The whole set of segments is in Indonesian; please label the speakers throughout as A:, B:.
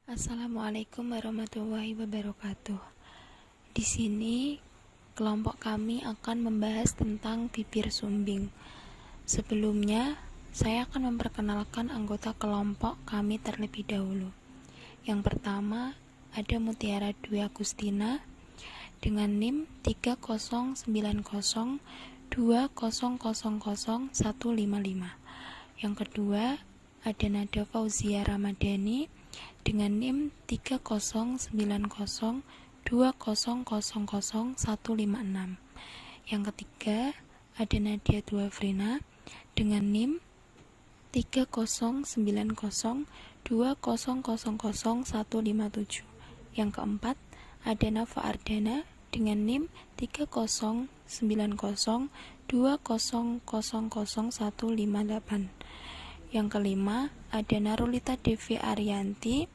A: Assalamualaikum warahmatullahi wabarakatuh. Di sini kelompok kami akan membahas tentang bibir sumbing. Sebelumnya, saya akan memperkenalkan anggota kelompok kami terlebih dahulu. Yang pertama, ada Mutiara Dwi Agustina dengan NIM 309020000155. Yang kedua, ada Nada Fauzia Ramadhani dengan NIM 309020000156. Yang ketiga, ada Nadia Duafrina dengan NIM 309020000157. Yang keempat, ada Nafa Ardana dengan NIM 309020000158. Yang kelima, ada Narulita Devi Arianti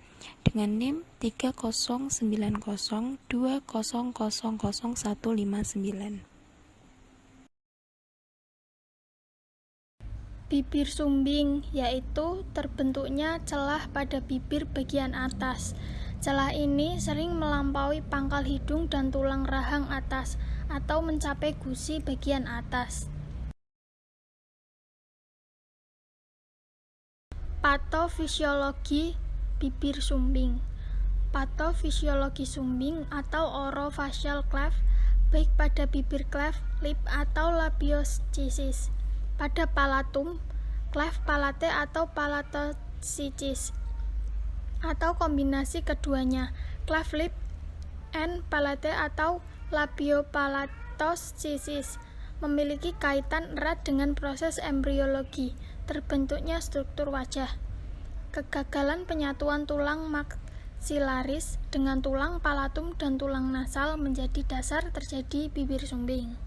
A: dengan NIM 309020000159.
B: Bibir sumbing yaitu terbentuknya celah pada bibir bagian atas. Celah ini sering melampaui pangkal hidung dan tulang rahang atas atau mencapai gusi bagian atas. Patofisiologi bibir sumbing. Patofisiologi sumbing atau orofacial cleft baik pada bibir cleft, lip atau labioschisis, pada palatum, cleft palate atau palatoschisis, atau kombinasi keduanya, cleft lip and palate atau labiopalatoschisis, memiliki kaitan erat dengan proses embriologi, terbentuknya struktur wajah. Kegagalan penyatuan tulang maksilaris dengan tulang palatum dan tulang nasal menjadi dasar terjadi bibir sumbing.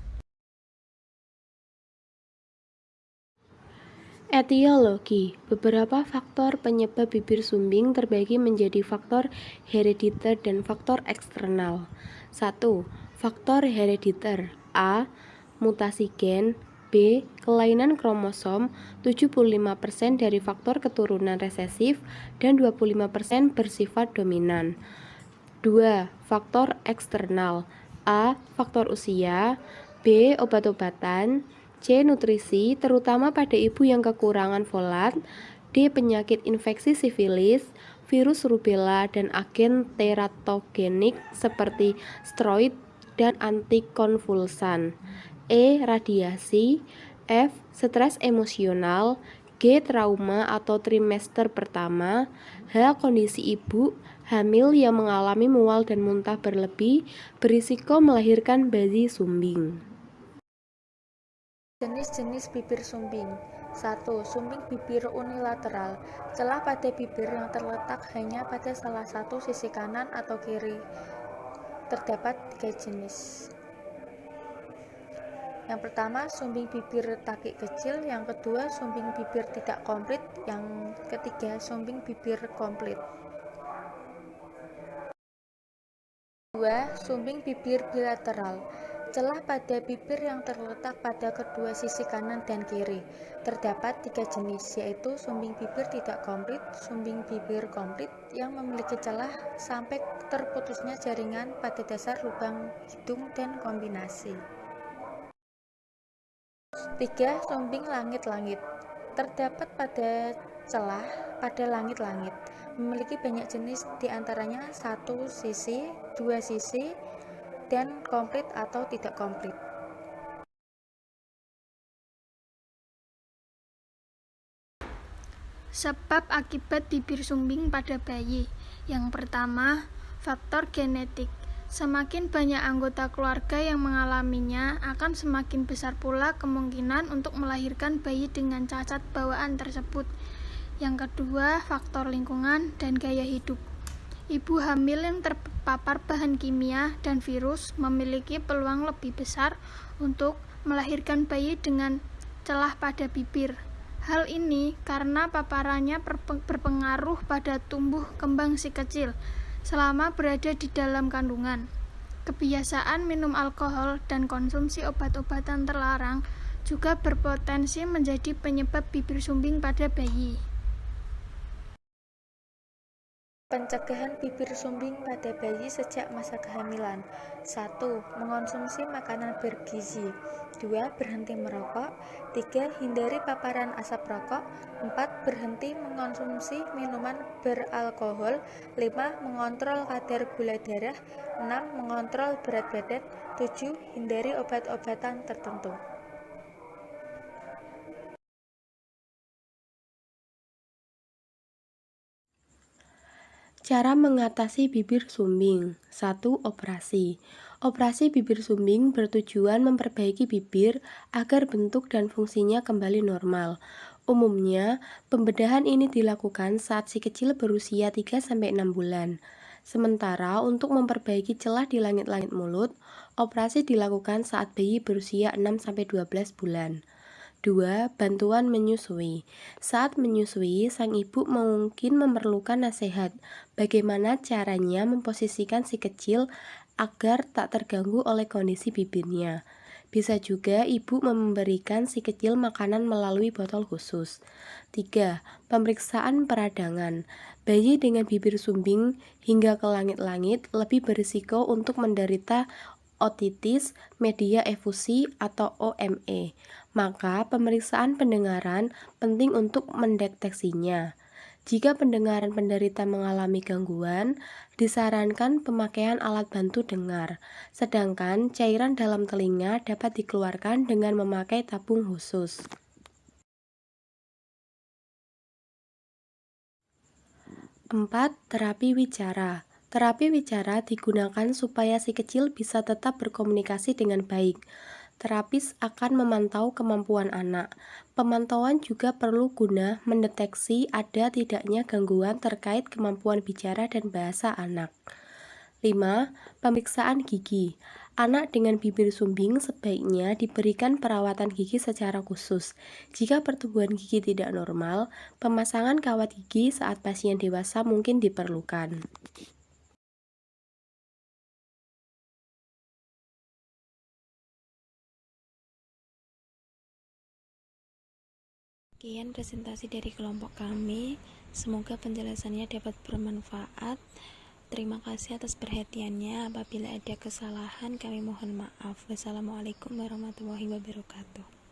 C: Etiologi. Beberapa faktor penyebab bibir sumbing terbagi menjadi faktor herediter dan faktor eksternal. 1. Faktor herediter. A. Mutasi gen. B. Kelainan kromosom. 75% dari faktor keturunan resesif dan 25% bersifat dominan. 2. Faktor eksternal. A. Faktor usia. B. Obat-obatan. C. Nutrisi, terutama pada ibu yang kekurangan folat. D. Penyakit infeksi sifilis, virus rubella, dan agen teratogenik seperti steroid dan antikonvulsan. E. Radiasi. F. Stres emosional. G. Trauma atau trimester pertama. H. Kondisi ibu hamil yang mengalami mual dan muntah berlebih berisiko melahirkan bayi sumbing.
B: Jenis-jenis bibir sumbing. 1. Sumbing bibir unilateral. Celah pada bibir yang terletak hanya pada salah satu sisi kanan atau kiri. Terdapat 3 jenis. Yang pertama, sumbing bibir taki kecil. Yang kedua, sumbing bibir tidak komplit. Yang ketiga, sumbing bibir komplit. 2. Sumbing bibir bilateral. Celah pada bibir yang terletak pada kedua sisi kanan dan kiri. Terdapat 3 jenis, yaitu sumbing bibir tidak komplit, sumbing bibir komplit yang memiliki celah sampai terputusnya jaringan pada dasar lubang hidung dan kombinasi. 3. Sumbing langit-langit. Terdapat pada celah pada langit-langit. Memiliki banyak jenis, diantaranya 1 sisi, 2 sisi, dan komplit atau tidak komplit. Sebab akibat bibir sumbing pada bayi. Yang pertama, faktor genetik. Semakin banyak anggota keluarga yang mengalaminya, akan semakin besar pula kemungkinan untuk melahirkan bayi dengan cacat bawaan tersebut. Yang kedua, faktor lingkungan dan gaya hidup. Ibu hamil yang terpapar bahan kimia dan virus memiliki peluang lebih besar untuk melahirkan bayi dengan celah pada bibir. Hal ini karena paparannya berpengaruh pada tumbuh kembang si kecil selama berada di dalam kandungan. Kebiasaan minum alkohol dan konsumsi obat-obatan terlarang juga berpotensi menjadi penyebab bibir sumbing pada bayi.
A: Pencegahan bibir sumbing pada bayi sejak masa kehamilan. 1. Mengonsumsi makanan bergizi. 2. Berhenti merokok. 3. Hindari paparan asap rokok. 4. Berhenti mengonsumsi minuman beralkohol. 5. Mengontrol kadar gula darah. 6. Mengontrol berat badan. 7. Hindari obat-obatan tertentu.
C: Cara mengatasi bibir sumbing. 1. Operasi. Operasi bibir sumbing bertujuan memperbaiki bibir agar bentuk dan fungsinya kembali normal. Umumnya, pembedahan ini dilakukan saat si kecil berusia 3-6 bulan. Sementara untuk memperbaiki celah di langit-langit mulut, operasi dilakukan saat bayi berusia 6-12 bulan. 2. Bantuan menyusui. Saat menyusui, sang ibu mungkin memerlukan nasihat bagaimana caranya memposisikan si kecil agar tak terganggu oleh kondisi bibirnya. Bisa juga ibu memberikan si kecil makanan melalui botol khusus. 3. Pemeriksaan peradangan. Bayi dengan bibir sumbing hingga ke langit-langit lebih berisiko untuk menderita otitis media efusi atau OME. Maka pemeriksaan pendengaran penting untuk mendeteksinya. Jika pendengaran penderita mengalami gangguan, disarankan pemakaian alat bantu dengar, sedangkan cairan dalam telinga dapat dikeluarkan dengan memakai tabung khusus. 4. Terapi wicara. Terapi wicara digunakan supaya si kecil bisa tetap berkomunikasi dengan baik. Terapis akan memantau kemampuan anak. Pemantauan juga perlu guna mendeteksi ada tidaknya gangguan terkait kemampuan bicara dan bahasa anak. 5. Pemeriksaan gigi. Anak dengan bibir sumbing sebaiknya diberikan perawatan gigi secara khusus. Jika pertumbuhan gigi tidak normal, pemasangan kawat gigi saat pasien dewasa mungkin diperlukan.
A: Sekian presentasi dari kelompok kami. Semoga penjelasannya dapat bermanfaat. Terima kasih atas perhatiannya. Apabila ada kesalahan, kami mohon maaf. Wassalamualaikum warahmatullahi wabarakatuh.